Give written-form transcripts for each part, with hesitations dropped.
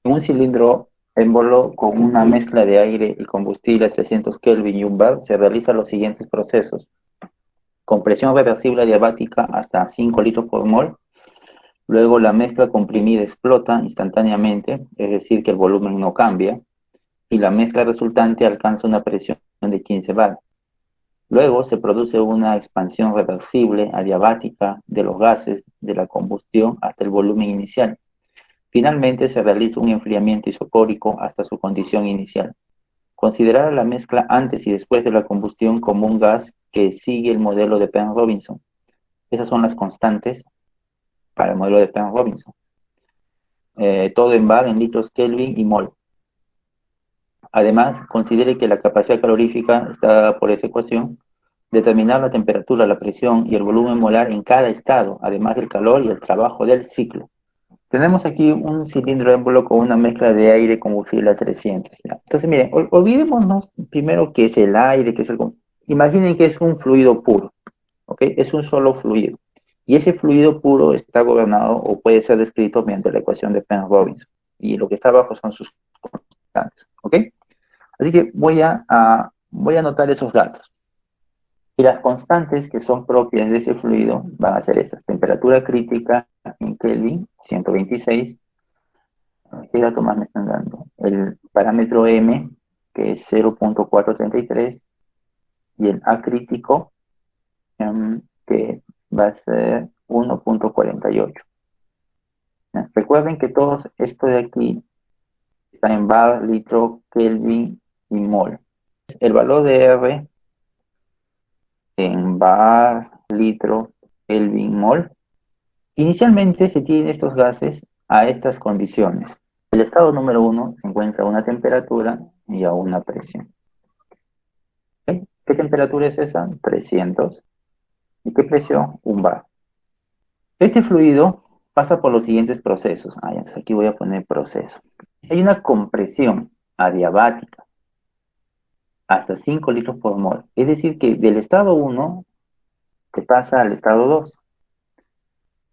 En un cilindro émbolo con una mezcla de aire y combustible a 300 Kelvin y un bar se realizan los siguientes procesos. Compresión reversible adiabática hasta 5 litros por mol. Luego la mezcla comprimida explota instantáneamente, es decir, que el volumen no cambia, y la mezcla resultante alcanza una presión de 15 bar. Luego se produce una expansión reversible adiabática de los gases de la combustión hasta el volumen inicial. Finalmente se realiza un enfriamiento isocórico hasta su condición inicial. Considerar la mezcla antes y después de la combustión como un gas que sigue el modelo de Penn-Robinson. Esas son las constantes para el modelo de Penn-Robinson. Todo en bar, en litros Kelvin y mol. Además, considere que la capacidad calorífica está dada por esa ecuación. Determinar la temperatura, la presión y el volumen molar en cada estado, además del calor y el trabajo del ciclo. Tenemos aquí un cilindro émbolo con una mezcla de aire combustible a 300. ¿Ya? Entonces, miren, olvidémonos primero qué es el aire, qué es el... Imaginen que es un fluido puro, ¿ok? Es un solo fluido. Y ese fluido puro está gobernado o puede ser descrito mediante la ecuación de Penn-Robinson. Y lo que está abajo son sus constantes, ¿ok? Así que voy a anotar esos datos. Y las constantes que son propias de ese fluido van a ser estas. Temperatura crítica en Kelvin, 126. ¿Qué dato más me están dando? El parámetro M, que es 0.433, y el A crítico, que va a ser 1.48. Recuerden que todo esto de aquí está en bar, litro, Kelvin y mol. El valor de R en bar, litro, Kelvin, mol. Inicialmente se tienen estos gases a estas condiciones. El estado número 1 se encuentra a una temperatura y a una presión. ¿Okay? ¿Qué temperatura es esa? 300. ¿Y qué presión? 1 bar. Este fluido pasa por los siguientes procesos. Aquí voy a poner proceso. Hay una compresión adiabática hasta 5 litros por mol. Es decir, que del estado 1 se pasa al estado 2.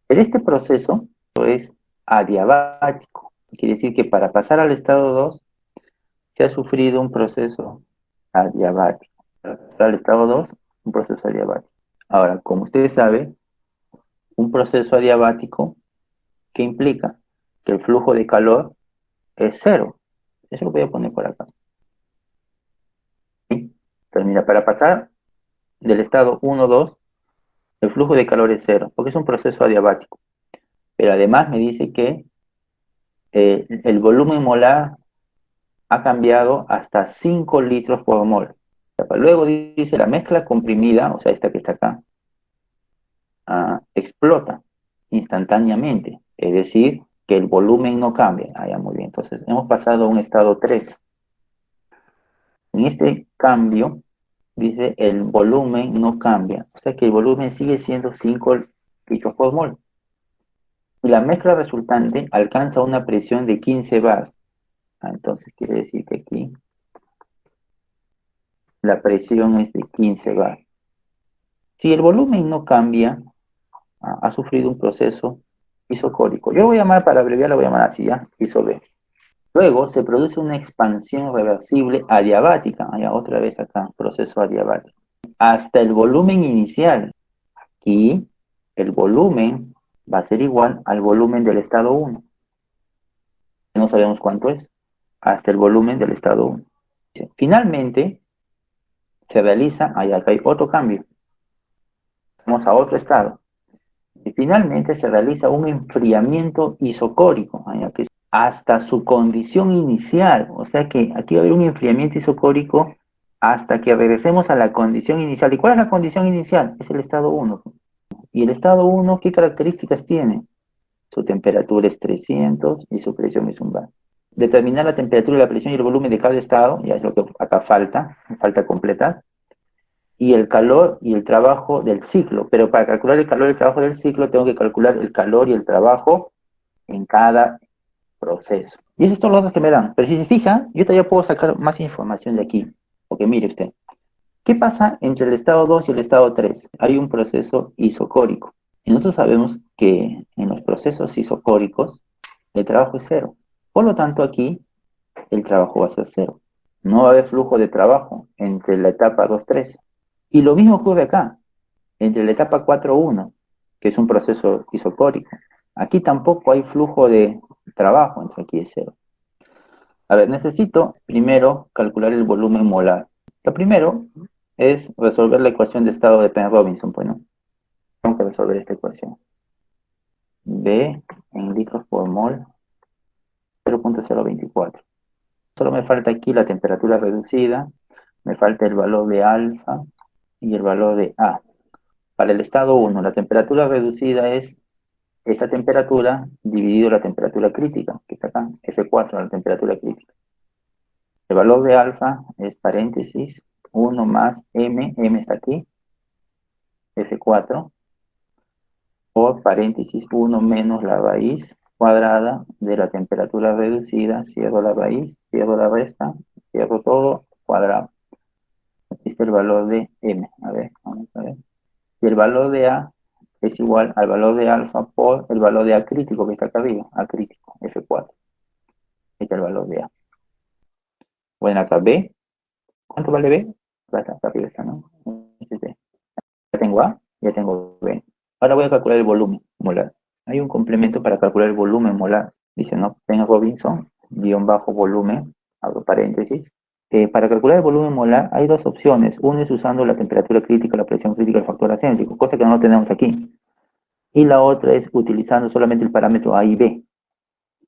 En este proceso es adiabático. Quiere decir que para pasar al estado 2 se ha sufrido un proceso adiabático. Para pasar al estado 2, un proceso adiabático. Ahora, como ustedes saben, un proceso adiabático, ¿qué implica? Que el flujo de calor es cero. Eso lo voy a poner por acá. ¿Sí? Entonces, mira, para pasar del estado 1 2, el flujo de calor es cero, porque es un proceso adiabático. Pero además me dice que el volumen molar ha cambiado hasta 5 litros por mol. Luego dice la mezcla comprimida, o sea, esta que está acá, explota instantáneamente. Es decir, que el volumen no cambia. Ya muy bien. Entonces, hemos pasado a un estado 3. En este cambio, dice el volumen no cambia. O sea que el volumen sigue siendo 5 litros por mol. Y la mezcla resultante alcanza una presión de 15 bar. Entonces quiere decir que aquí la presión es de 15 bar. Si el volumen no cambia, ha sufrido un proceso isocórico. Yo lo voy a llamar, para abreviar, lo voy a llamar así, ¿ya? Iso-B. Luego se produce una expansión reversible adiabática. Otra vez acá, proceso adiabático. Hasta el volumen inicial. Aquí el volumen va a ser igual al volumen del estado 1. No sabemos cuánto es. Hasta el volumen del estado 1. Finalmente, se realiza, acá hay otro cambio. Vamos a otro estado. Y finalmente se realiza un enfriamiento isocórico, que hasta su condición inicial. O sea que aquí va a haber un enfriamiento isocórico hasta que regresemos a la condición inicial. ¿Y cuál es la condición inicial? Es el estado 1. ¿Y el estado 1 qué características tiene? Su temperatura es 300 y su presión es 1 bar. Determinar la temperatura, la presión y el volumen de cada estado, ya es lo que acá falta completar. Y el calor y el trabajo del ciclo. Pero para calcular el calor y el trabajo del ciclo, tengo que calcular el calor y el trabajo en cada proceso. Y esos son los datos que me dan. Pero si se fija, yo todavía puedo sacar más información de aquí. Porque mire usted, ¿qué pasa entre el estado 2 y el estado 3? Hay un proceso isocórico. Y nosotros sabemos que en los procesos isocóricos, el trabajo es cero. Por lo tanto, aquí el trabajo va a ser cero. No va a haber flujo de trabajo entre la etapa 2-3. Y lo mismo ocurre acá, entre la etapa 4-1, que es un proceso isocórico. Aquí tampoco hay flujo de trabajo, entonces aquí es cero. A ver, necesito primero calcular el volumen molar. Lo primero es resolver la ecuación de estado de Penn-Robinson, pues no. Tengo que resolver esta ecuación. B en litros por mol, 0.024. Solo me falta aquí la temperatura reducida, me falta el valor de alfa y el valor de A. Para el estado 1, la temperatura reducida es esta temperatura dividido la temperatura crítica, que está acá, F4, la temperatura crítica. El valor de alfa es paréntesis 1 más M está aquí, F4, por paréntesis 1 menos la raíz cuadrada de la temperatura reducida, cierro la raíz, cierro la resta, cierro todo, cuadrado. Aquí está el valor de M, a ver, vamos a ver. Y el valor de A es igual al valor de alfa por el valor de A crítico que está acá arriba, A crítico, F4. Este es el valor de A. Bueno, acá B, ¿cuánto vale B? Acá arriba está, ¿no? Ya tengo A, ya tengo B. Ahora voy a calcular el volumen molar. Hay un complemento para calcular el volumen molar. Dice, ¿no? Penn Robinson, guión bajo volumen, abro paréntesis. Para calcular el volumen molar hay dos opciones. Una es usando la temperatura crítica, la presión crítica, el factor acéntrico, cosa que no tenemos aquí. Y la otra es utilizando solamente el parámetro A y B,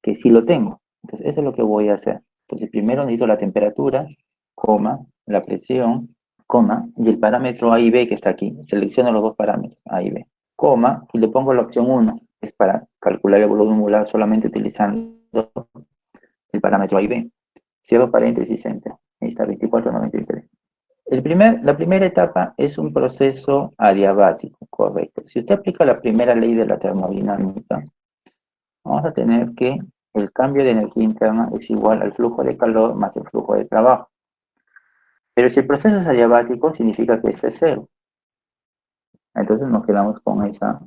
que sí lo tengo. Entonces, eso es lo que voy a hacer. Entonces, primero necesito la temperatura, coma, la presión, coma, y el parámetro A y B que está aquí. Selecciono los dos parámetros, A y B, coma, y le pongo la opción 1, que es para calcular el volumen molar solamente utilizando el parámetro A y B. Cierro paréntesis, enter. Ahí está, 2493. La primera etapa es un proceso adiabático, correcto. Si usted aplica la primera ley de la termodinámica, vamos a tener que el cambio de energía interna es igual al flujo de calor más el flujo de trabajo. Pero si el proceso es adiabático, significa que este es cero. Entonces nos quedamos con esa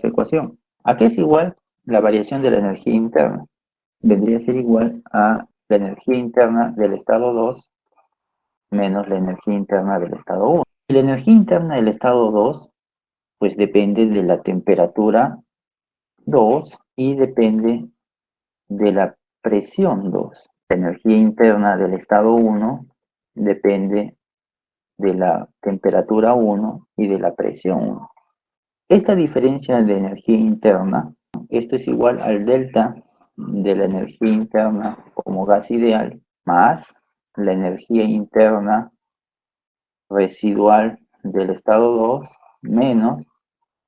ecuación. ¿A qué es igual la variación de la energía interna? Vendría a ser igual a la energía interna del estado 2 menos la energía interna del estado 1. Y la energía interna del estado 2, pues depende de la temperatura 2 y depende de la presión 2. La energía interna del estado 1 depende de la temperatura 1 y de la presión 1. Esta diferencia de energía interna, esto es igual al delta de la energía interna como gas ideal más la energía interna residual del estado 2 menos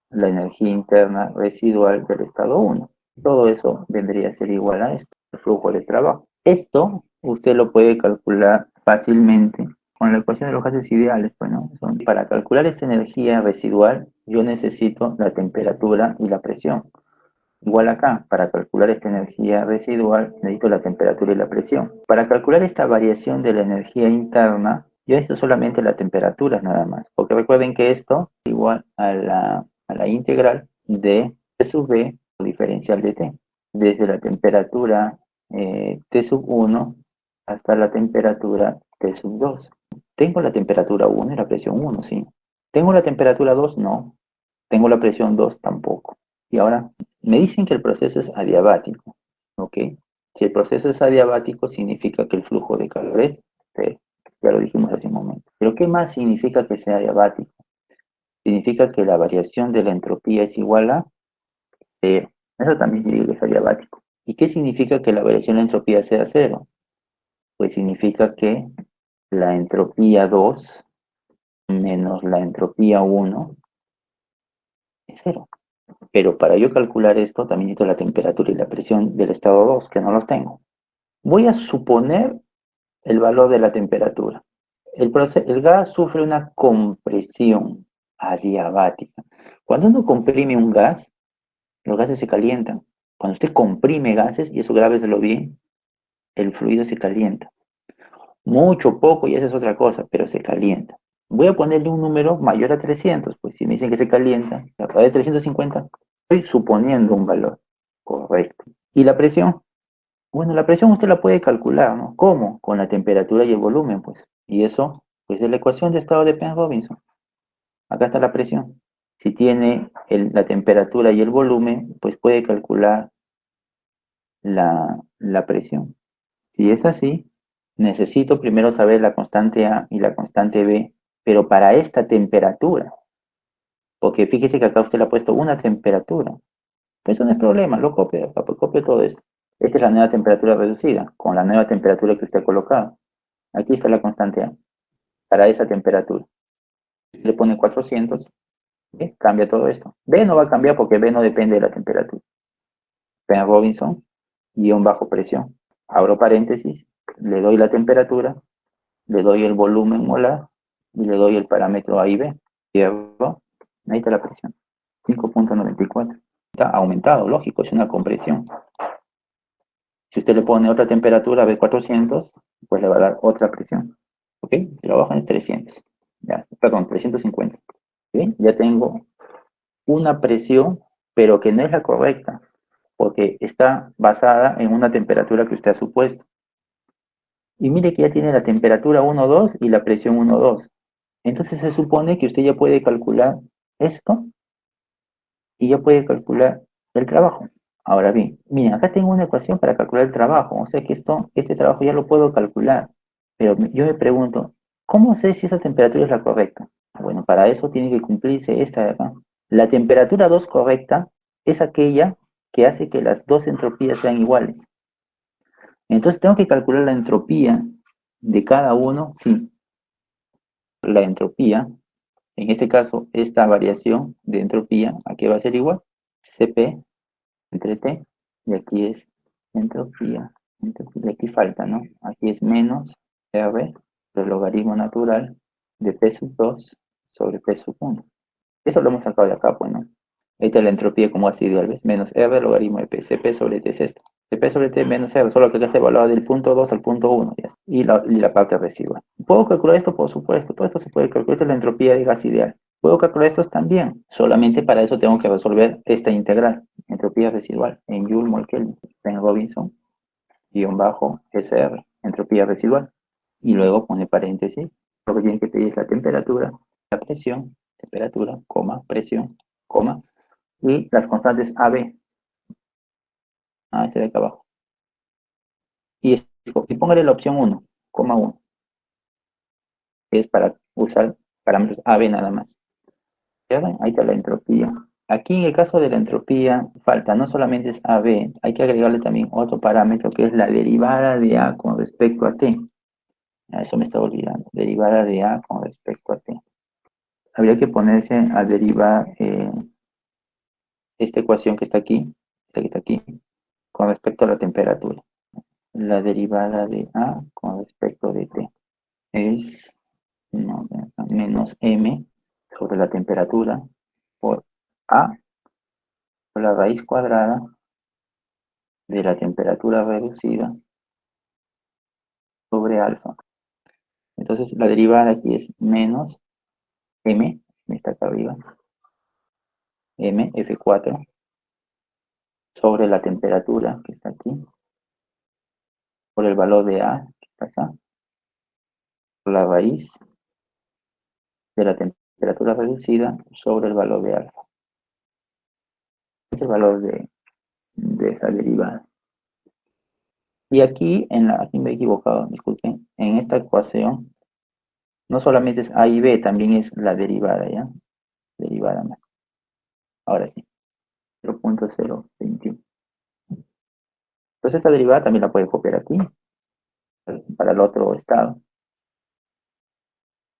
la energía interna residual del estado 1. Todo eso vendría a ser igual a esto, el flujo de trabajo. Esto usted lo puede calcular fácilmente con la ecuación de los gases ideales. Bueno, para calcular esta energía residual, yo necesito la temperatura y la presión. Igual acá, para calcular esta energía residual, necesito la temperatura y la presión. Para calcular esta variación de la energía interna, yo necesito solamente la temperatura nada más. Porque recuerden que esto es igual a la integral de T sub B o diferencial de T. Desde la temperatura T sub 1 hasta la temperatura T sub 2. Tengo la temperatura 1 y la presión 1, sí. ¿Tengo la temperatura 2? No. ¿Tengo la presión 2? Tampoco. Y ahora, me dicen que el proceso es adiabático, ¿ok? Si el proceso es adiabático, significa que el flujo de calor es cero. Ya lo dijimos hace un momento. Pero ¿qué más significa que sea adiabático? Significa que la variación de la entropía es igual a cero. Eso también significa que es adiabático. ¿Y qué significa que la variación de la entropía sea cero? Pues significa que la entropía 2 menos la entropía 1 es cero. Pero para yo calcular esto, también necesito la temperatura y la presión del estado 2, que no los tengo. Voy a suponer el valor de la temperatura. El gas sufre una compresión adiabática. Cuando uno comprime un gas, los gases se calientan. Cuando usted comprime gases, y eso grábeselo bien, el fluido se calienta. Mucho, poco, y esa es otra cosa, pero se calienta. Voy a ponerle un número mayor a 300, pues si me dicen que se calienta, la prueba de 350, estoy suponiendo un valor correcto. ¿Y la presión? Bueno, la presión usted la puede calcular, ¿no? ¿Cómo? Con la temperatura y el volumen, pues. Y eso, pues es la ecuación de estado de Penrose. Acá está la presión. Si tiene la temperatura y el volumen, pues puede calcular la presión. Si es así, necesito primero saber la constante A y la constante B, pero para esta temperatura, porque fíjese que acá usted le ha puesto una temperatura. Eso no es problema, lo copio, acá, pues, copio todo esto. Esta es la nueva temperatura reducida, con la nueva temperatura que usted ha colocado. Aquí está la constante A, para esa temperatura. Le pone 400, ¿ve? Cambia todo esto. B no va a cambiar porque B no depende de la temperatura. Penn Robinson, guión bajo presión. Abro paréntesis, le doy la temperatura, le doy el volumen molar y le doy el parámetro A y B. Cierro, ahí está la presión, 5.94. Está aumentado, lógico, es una compresión. Si usted le pone otra temperatura, B400, pues le va a dar otra presión. ¿Ok? Si lo bajan es 300. Ya, perdón, 350. ¿Ok? Ya tengo una presión, pero que no es la correcta, porque está basada en una temperatura que usted ha supuesto. Y mire que ya tiene la temperatura 1,2 y la presión 1,2. Entonces se supone que usted ya puede calcular esto y ya puede calcular el trabajo. Ahora bien, miren, acá tengo una ecuación para calcular el trabajo, o sea que este trabajo ya lo puedo calcular, pero yo me pregunto, ¿cómo sé si esa temperatura es la correcta? Bueno, para eso tiene que cumplirse esta de acá. La temperatura 2 correcta es aquella que hace que las dos entropías sean iguales. Entonces tengo que calcular la entropía de cada uno, sí, la entropía, en este caso esta variación de entropía, aquí va a ser igual, Cp entre T, y aquí es entropía, y aquí falta, ¿no? Aquí es menos R, el logaritmo natural de P sub 2 sobre P sub 1. Eso lo hemos sacado de acá, pues, ¿no? Esta es la entropía como así ideal, ¿ves? Menos R logaritmo de P, Cp sobre T es esto. Cp sobre T menos R, solo que acá está evaluado del punto 2 al punto 1, ¿ya? Y la parte residual. ¿Puedo calcular esto? Por supuesto, todo esto se puede calcular. Esta es la entropía de gas ideal. ¿Puedo calcular estos también? Solamente para eso tengo que resolver esta integral, entropía residual, en Joule mol Kelvin, en Robinson, guión bajo SR, entropía residual. Y luego pone paréntesis, lo que tiene que pedir es la temperatura, la presión, temperatura, coma, presión, coma, y las constantes AB. Este de acá abajo. Y póngale la opción 1, coma 1, que es para usar parámetros AB nada más. ¿Ya ven? Ahí está la entropía. Aquí en el caso de la entropía, falta, no solamente es AB, hay que agregarle también otro parámetro que es la derivada de A con respecto a T. Eso me estaba olvidando, derivada de A con respecto a T. Habría que ponerse a derivar esta ecuación esta que está aquí, con respecto a la temperatura. La derivada de A con respecto de T es no, menos M sobre la temperatura por A por la raíz cuadrada de la temperatura reducida sobre alfa. Entonces la derivada aquí es menos M, está acá arriba, M, F4, sobre la temperatura que está aquí, por el valor de A, que está acá, por la raíz de la temperatura reducida sobre el valor de alfa. Este es el valor de esa derivada. Y aquí, aquí me he equivocado, disculpen, en esta ecuación no solamente es A y B, también es la derivada, ¿ya? Derivada más. Ahora sí, 0.021. Entonces esta derivada también la puede copiar aquí, para el otro estado.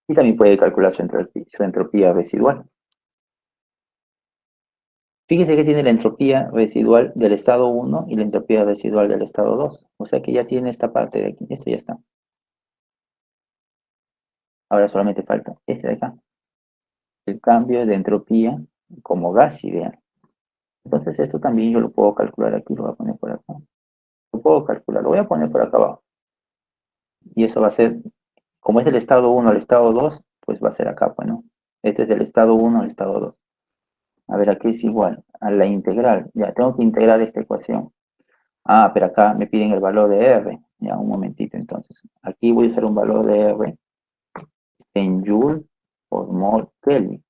Y también puede calcular su entropía residual. Fíjese que tiene la entropía residual del estado 1 y la entropía residual del estado 2. O sea que ya tiene esta parte de aquí. Esto ya está. Ahora solamente falta este de acá. El cambio de entropía como gas ideal. Entonces esto también yo lo puedo calcular aquí. Lo voy a poner por acá. Lo puedo calcular. Lo voy a poner por acá abajo. Y eso va a ser, como es del estado 1 al estado 2, pues va a ser acá, pues, ¿no? Este es del estado 1 al estado 2. A ver, aquí es igual a la integral. Ya, tengo que integrar esta ecuación. Ah, pero acá me piden el valor de R. Ya, un momentito entonces. Aquí voy a usar un valor de R en Joule por mol Kelvin.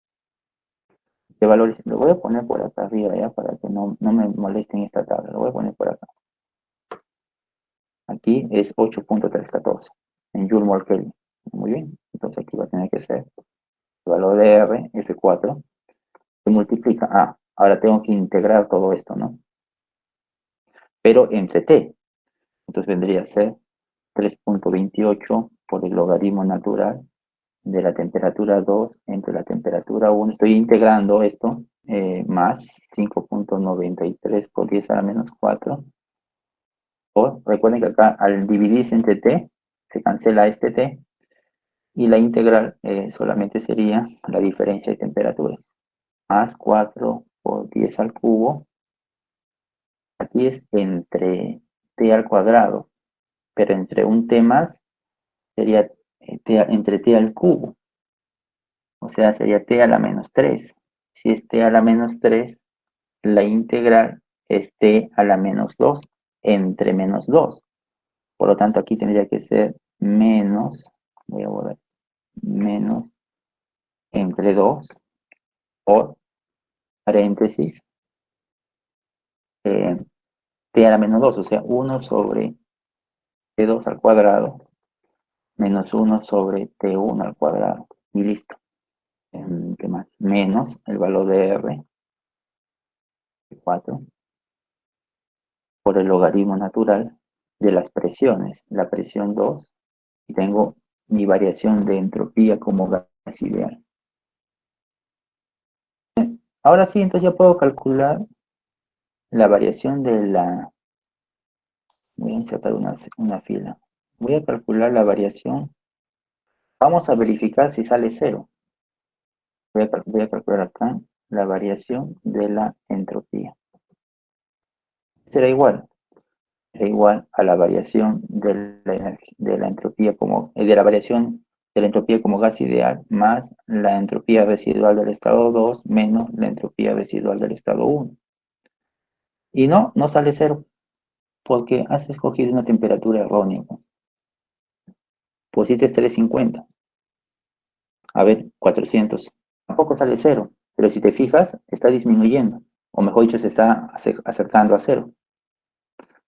¿Qué valores? Lo voy a poner por acá arriba ya para que no me molesten esta tabla. Lo voy a poner por acá. Aquí es 8.314 en Joule mol Kelvin. Muy bien. Entonces aquí va a tener que ser el valor de R, F4, se multiplica. Ah, ahora tengo que integrar todo esto, ¿no? Pero entre T. Entonces vendría a ser 3.28 por el logaritmo natural de la temperatura 2 entre la temperatura 1. Estoy integrando esto, más 5.93 por 10 a la menos 4. O recuerden que acá al dividirse entre t, se cancela este t y la integral solamente sería la diferencia de temperaturas. Más 4 por 10 al cubo. Aquí es entre t al cuadrado, pero entre un t más sería entre t al cubo. O sea, sería t a la menos 3. Si es t a la menos 3, la integral es t a la menos 2 entre menos 2. Por lo tanto, aquí tendría que ser menos, voy a borrar, menos entre 2 por paréntesis eh, t a la menos 2, o sea, 1 sobre t2 al cuadrado menos 1 sobre t1 al cuadrado. Y listo. ¿Qué más? Menos el valor de r, 4, por el logaritmo natural de las presiones. La presión 2 y tengo mi variación de entropía como gas ideal. Ahora sí, entonces ya puedo calcular la variación de la... Voy a insertar una fila. Voy a calcular la variación. Vamos a verificar si sale cero. Voy a calcular acá la variación de la entropía. Será igual. Será igual a la variación de la entropía como... de la variación de la entropía como gas ideal más la entropía residual del estado 2 menos la entropía residual del estado 1. Y no sale cero, porque has escogido una temperatura errónea. Pusiste 350, a ver, 400. Tampoco sale cero, pero si te fijas, está disminuyendo, o mejor dicho, se está acercando a cero.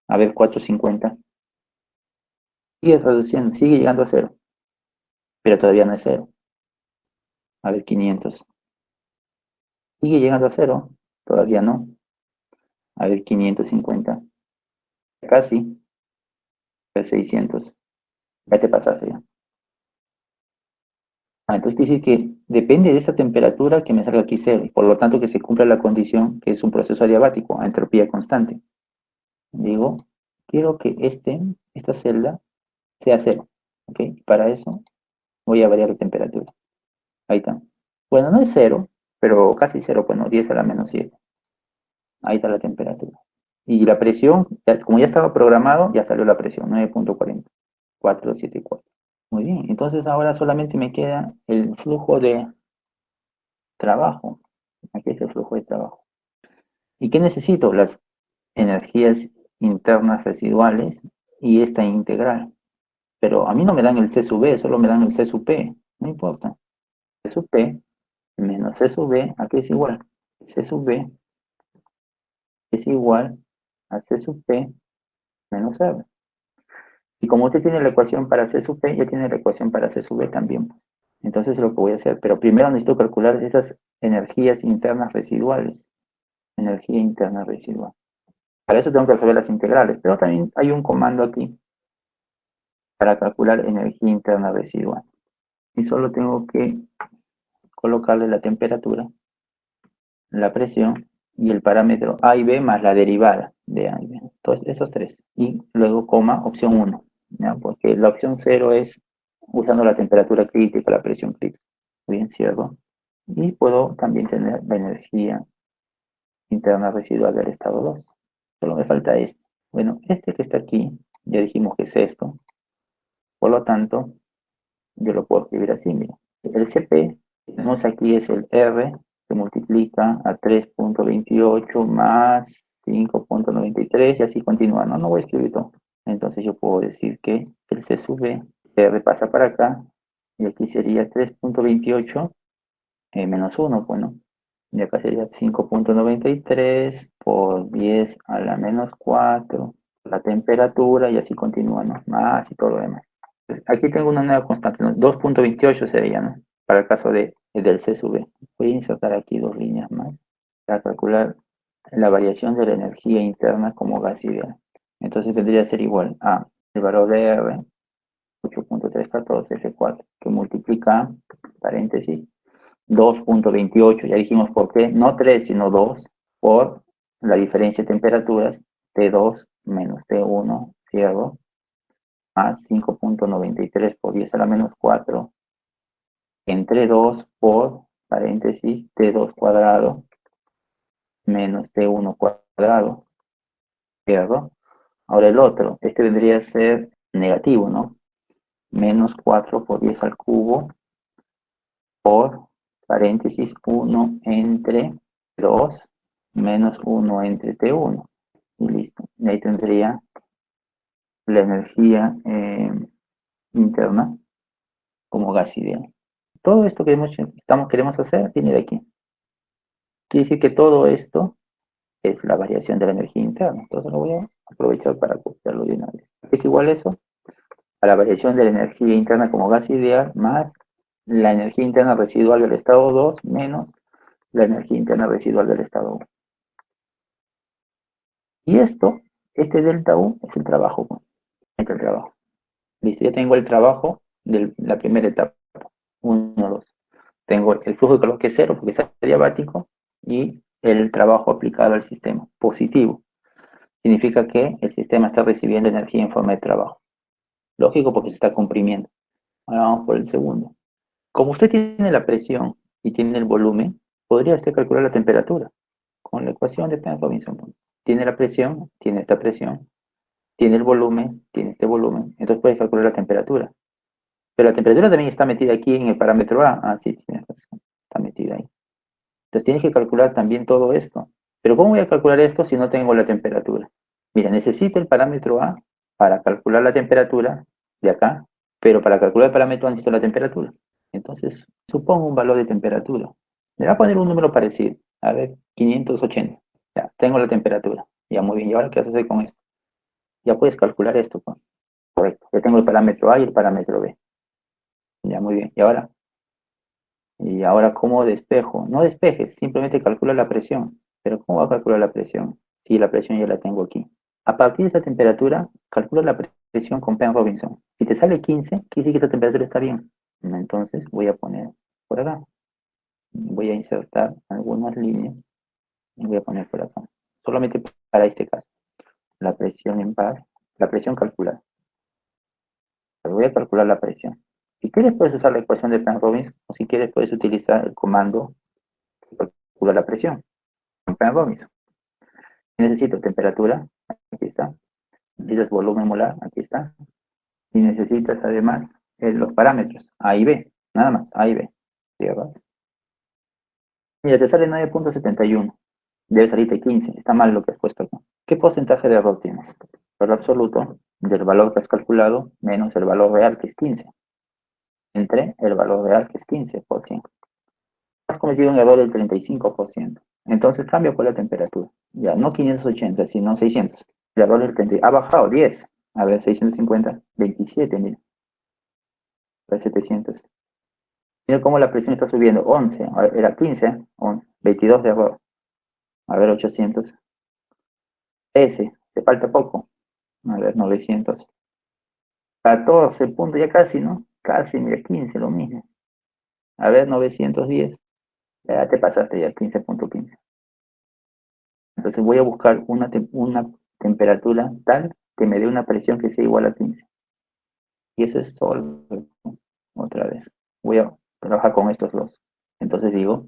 A ver, 450. Sigue reduciendo, sigue llegando a cero, pero todavía no es cero. A ver, 500. Sigue llegando a cero, todavía no. A ver, 550. Casi, a ver, 600. Ya te pasaste ya. Entonces dice que depende de esa temperatura que me salga aquí cero, y por lo tanto que se cumpla la condición que es un proceso adiabático a entropía constante. Digo, quiero que esta celda sea cero. ¿Ok? Para eso voy a variar la temperatura. Ahí está. Bueno, no es cero, pero casi cero, bueno, 10 a la menos 7. Ahí está la temperatura. Y la presión, como ya estaba programado, ya salió la presión, 9.40. 474. Muy bien, entonces ahora solamente me queda el flujo de trabajo. Aquí es el flujo de trabajo. ¿Y qué necesito? Las energías internas residuales y esta integral. Pero a mí no me dan el C sub B, solo me dan el C sub P. No importa. C sub P menos C sub B, aquí es igual. C sub B es igual a C sub P menos R. Y como usted tiene la ecuación para C sub P, ya tiene la ecuación para C sub B también. Entonces es lo que voy a hacer. Pero primero necesito calcular esas energías internas residuales. Energía interna residual. Para eso tengo que resolver las integrales. Pero también hay un comando aquí para calcular energía interna residual. Y solo tengo que colocarle la temperatura, la presión y el parámetro A y B más la derivada de A y B. Entonces, esos tres. Y luego, coma, opción 1. ¿Ya? Porque la opción 0 es usando la temperatura crítica, la presión crítica. Bien, cierro. Y puedo también tener la energía interna residual del estado 2. Solo me falta este. Bueno, este que está aquí, ya dijimos que es esto. Por lo tanto, yo lo puedo escribir así, mira. El CP que tenemos aquí es el R, que multiplica a 3.28 más 5.93 y así continúa, ¿no? No voy a escribir todo. Entonces yo puedo decir que el C sub B se repasa para acá y aquí sería 3.28 menos 1, bueno. Y acá sería 5.93 por 10 a la menos 4, la temperatura y así continúa, ¿no? Más y todo lo demás. Aquí tengo una nueva constante, ¿no? 2.28 sería, ¿no? Para el caso del C sub B. Voy a insertar aquí dos líneas más para calcular la variación de la energía interna como gas ideal. Entonces vendría a ser igual a el valor de R, 8.314 F4, que multiplica, paréntesis, 2.28, ya dijimos por qué, no 3 sino 2, por la diferencia de temperaturas, T2 menos T1, cierro, más 5.93 por 10 a la menos 4, entre 2 por, paréntesis, T2 cuadrado, menos T1 cuadrado, cierro. Ahora el otro, este vendría a ser negativo, ¿no? Menos 4 por 10 al cubo por, paréntesis, 1 entre 2 menos 1 entre T1. Y listo. Y ahí tendría la energía interna como gas ideal. Todo esto que queremos hacer viene de aquí. Quiere decir que todo esto es la variación de la energía interna. Entonces lo voy a aprovechar para copiarlo de una vez. Es igual eso a la variación de la energía interna como gas ideal más la energía interna residual del estado 2 menos la energía interna residual del estado 1. Y este delta U es el trabajo. Este es el trabajo. Listo, ya tengo el trabajo de la primera etapa. 1, 2. Tengo el flujo de calor que es 0 porque es adiabático y el trabajo aplicado al sistema. Positivo. Significa que el sistema está recibiendo energía en forma de trabajo. Lógico porque se está comprimiendo. Ahora vamos por el segundo. Como usted tiene la presión y tiene el volumen, podría usted calcular la temperatura con la ecuación de Penn-Robinson. Tiene la presión, tiene esta presión, tiene el volumen, tiene este volumen. Entonces puede calcular la temperatura. Pero la temperatura también está metida aquí en el parámetro A. Ah, sí, tienes razón. Está metida ahí. Entonces tienes que calcular también todo esto. Pero ¿cómo voy a calcular esto si no tengo la temperatura? Mira, necesito el parámetro A para calcular la temperatura de acá, pero para calcular el parámetro A necesito la temperatura. Entonces, supongo un valor de temperatura. Le voy a poner un número parecido. A ver, 580. Ya, tengo la temperatura. Ya, muy bien. ¿Y ahora qué vas a hacer con esto? Ya puedes calcular esto, pues. Correcto. Ya tengo el parámetro A y el parámetro B. Ya, muy bien. Y ahora ¿cómo despejo? No despejes, simplemente calcula la presión. Pero ¿cómo va a calcular la presión? Si la presión ya la tengo aquí. A partir de esta temperatura, calcula la presión con Penn-Robinson. Si te sale 15, quiere decir que esta temperatura está bien. Entonces voy a poner por acá. Voy a insertar algunas líneas y voy a poner por acá. Solamente para este caso. La presión en par, la presión calculada. Pero voy a calcular la presión. Si quieres puedes usar la ecuación de Penn-Robinson o si quieres puedes utilizar el comando que calcula la presión. Con Penn-Robinson. Necesito temperatura, aquí está. Necesitas volumen molar, aquí está. Y necesitas además los parámetros, A y B, nada más, A y B. ¿Cierras? Mira, te sale 9.71. Debe salirte 15. Está mal lo que has puesto acá. ¿Qué porcentaje de error tienes? Error absoluto del valor que has calculado menos el valor real que es 15. Entre el valor real que es 15%. Has cometido un error del 35%. Entonces cambia por la temperatura. Ya, no 580, sino 600. El error del 30. Ha bajado 10. A ver, 650, 27, mira. 700. Mira cómo la presión está subiendo. 11, era 15, 11, 22 de error. A ver, 800. S, te falta poco. A ver, 900. 14 puntos, ya casi, ¿no? Casi, mira, 15, lo mismo. A ver, 910. Ya te pasaste ya, 15.15. Entonces voy a buscar una temperatura tal que me dé una presión que sea igual a 15. Y eso es solo, otra vez. Voy a trabajar con estos dos. Entonces digo,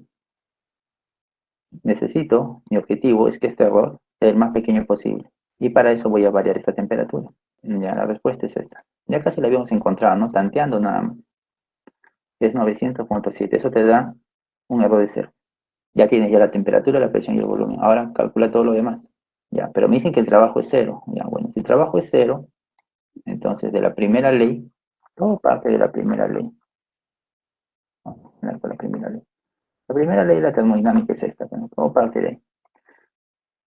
mi objetivo es que este error sea el más pequeño posible. Y para eso voy a variar esta temperatura. Ya la respuesta es esta. Ya casi la habíamos encontrado, ¿no? Tanteando nada más. Es 900.7. Eso te da un error de cero. Ya tienes ya la temperatura, la presión y el volumen. Ahora calcula todo lo demás. Ya, pero me dicen que el trabajo es cero. Ya, bueno, si el trabajo es cero, entonces de la primera ley, todo parte de la primera ley. Vamos a poner con la primera ley. La primera ley de la termodinámica es esta, bueno, todo parte de ahí.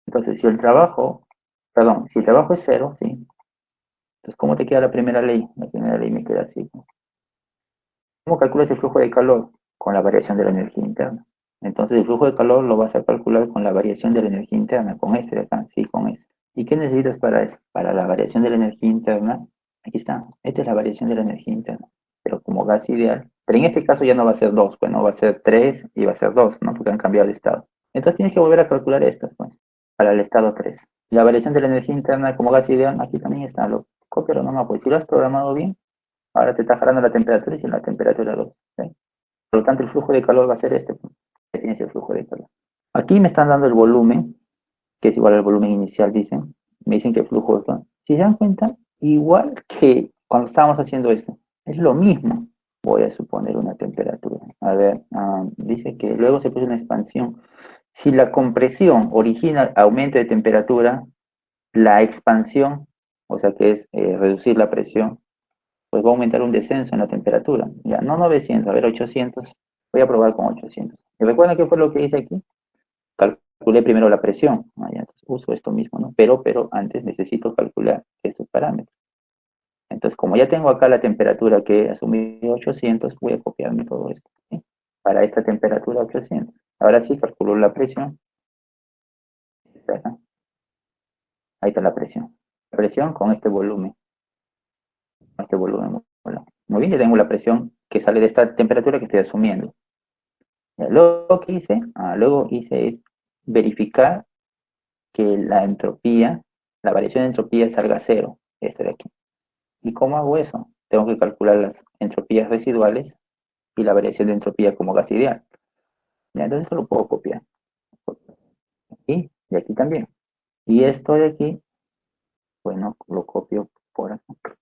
Entonces, si el trabajo, perdón, si el trabajo es cero, ¿sí? Entonces, ¿cómo te queda la primera ley? La primera ley me queda así, ¿no? ¿Cómo calculas el flujo de calor? Con la variación de la energía interna. Entonces, el flujo de calor lo vas a calcular con la variación de la energía interna, con este de acá, sí, con este. ¿Y qué necesitas para eso? Para la variación de la energía interna, aquí está, esta es la variación de la energía interna, pero como gas ideal, pero en este caso ya no va a ser 2, pues no va a ser 3 y va a ser 2, ¿no? Porque han cambiado el estado. Entonces tienes que volver a calcular estas, pues, para el estado 3. La variación de la energía interna como gas ideal, aquí también está, lo copio nomás, pues si lo has programado bien, ahora te está jalando la temperatura y si la temperatura 2, ¿sí? Por lo tanto, el flujo de calor va a ser este, pues, que tienes el flujo de calor. Aquí me están dando el volumen, que es igual al volumen inicial, dicen. Me dicen que el flujo de calor. Si se dan cuenta, igual que cuando estábamos haciendo esto, es lo mismo. Voy a suponer una temperatura. A ver, dice que luego se produce una expansión. Si la compresión origina aumento de temperatura, la expansión, o sea que es reducir la presión, pues va a aumentar un descenso en la temperatura. Ya, no 900, a ver, 800. Voy a probar con 800. ¿Y recuerdan qué fue lo que hice aquí? Calculé primero la presión. Ya, entonces uso esto mismo, ¿no? Pero antes necesito calcular estos parámetros. Entonces, como ya tengo acá la temperatura que he asumido 800, voy a copiarme todo esto, ¿sí? Para esta temperatura 800. Ahora sí calculo la presión. Ahí está la presión. La presión con este volumen. Con este volumen. Bueno, muy bien, ya tengo la presión que sale de esta temperatura que estoy asumiendo. Ya, luego, ¿qué hice? Luego hice es verificar que la entropía, la variación de entropía salga a cero, este de aquí. ¿Y cómo hago eso? Tengo que calcular las entropías residuales y la variación de entropía como gas ideal. Ya, entonces eso lo puedo copiar. Aquí y aquí también. Y esto de aquí, bueno, lo copio por acá.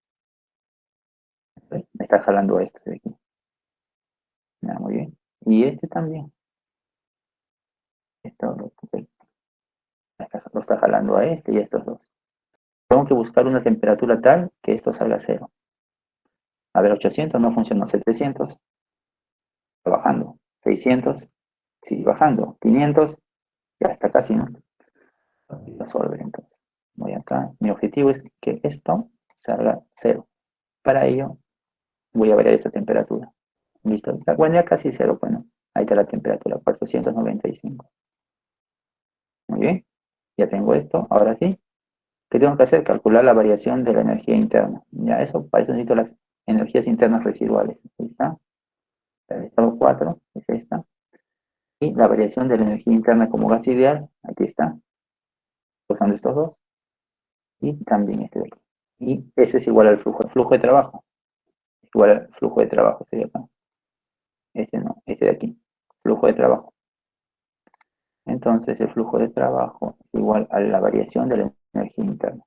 ¿Ves? Me está jalando esto de aquí. Ya, muy bien. Y este también. Esto lo está jalando a este y a estos dos. Tengo que buscar una temperatura tal que esto salga a cero. A ver, 800 no funcionó. 700, está bajando. 600, sigue bajando. 500, ya está casi, ¿no? Resolver entonces. Voy acá. Mi objetivo es que esto salga cero. Para ello voy a variar esta temperatura. ¿Listo? Bueno, ya casi cero, bueno. Ahí está la temperatura, 495. Muy bien. Ya tengo esto. Ahora sí. ¿Qué tengo que hacer? Calcular la variación de la energía interna. Ya eso, para eso necesito las energías internas residuales. Ahí está. El estado 4 es esta. Y la variación de la energía interna como gas ideal, aquí está. Usando estos dos. Y también este de aquí. Y ese es igual al flujo. El flujo de trabajo. Igual al flujo de trabajo. Sería acá. Este no, este de aquí. Flujo de trabajo. Entonces el flujo de trabajo es igual a la variación de la energía interna.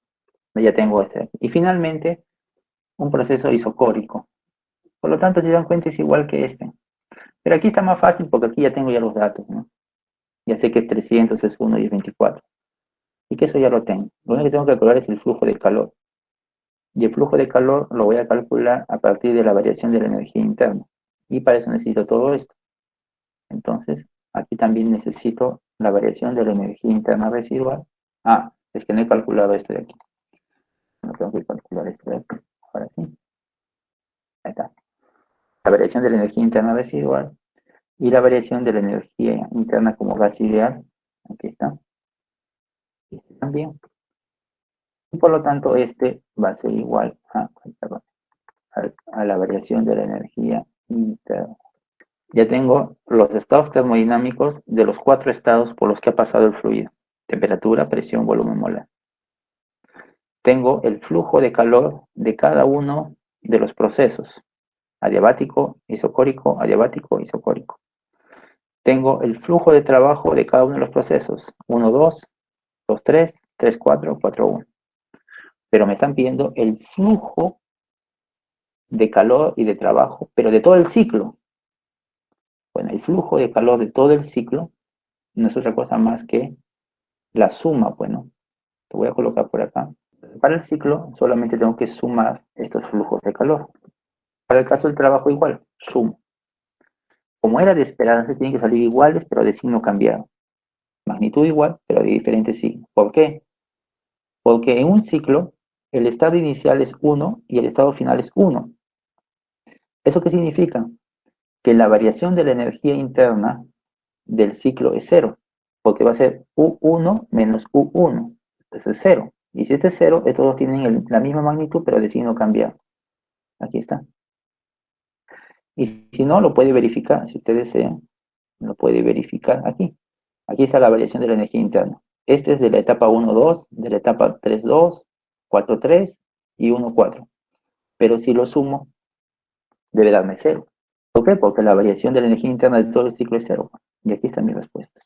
Ya tengo este de aquí. Y finalmente, un proceso isocórico. Por lo tanto, si se dan cuenta, es igual que este. Pero aquí está más fácil porque aquí ya tengo ya los datos, ¿no? Ya sé que es 300, es 1 y es 24. Y que eso ya lo tengo. Lo único que tengo que calcular es el flujo de calor. Y el flujo de calor lo voy a calcular a partir de la variación de la energía interna. Y para eso necesito todo esto. Entonces, aquí también necesito la variación de la energía interna residual. Es que no he calculado esto de aquí. No tengo que calcular esto de aquí. Ahora sí. Ahí está. La variación de la energía interna residual y la variación de la energía interna como gas ideal. Aquí está. Este también. Y por lo tanto, este va a ser igual a la variación de la energía interna. Ya tengo los estados termodinámicos de los 4 estados por los que ha pasado el fluido. Temperatura, presión, volumen molar. Tengo el flujo de calor de cada uno de los procesos. Adiabático, isocórico, adiabático, isocórico. Tengo el flujo de trabajo de cada uno de los procesos. 1, 2, 2, 3, 3, 4, 4, 1. Pero me están pidiendo el flujo de calor y de trabajo, pero de todo el ciclo. Bueno, el flujo de calor de todo el ciclo no es otra cosa más que la suma, bueno, Lo voy a colocar por acá. Para el ciclo solamente tengo que sumar estos flujos de calor. Para el caso del trabajo igual, sumo. Como era de esperarse, tienen que salir iguales, pero de signo cambiado. Magnitud igual, pero de diferente signo. ¿Por qué? Porque en un ciclo, el estado inicial es 1 y el estado final es 1. ¿Eso qué significa? Que la variación de la energía interna del ciclo es cero, porque va a ser U1 menos U1. Eso es cero. Y si este es cero, estos dos tienen la misma magnitud, pero de signo cambiado. Aquí está. Y si no, lo puede verificar. Si usted desea, lo puede verificar aquí. Aquí está la variación de la energía interna. Este es de la etapa 1-2, de la etapa 3-2, 4-3 y 1-4. Pero si lo sumo, debe darme cero. ¿Por qué? Porque la variación de la energía interna de todo el ciclo es cero. Y aquí está mi respuesta.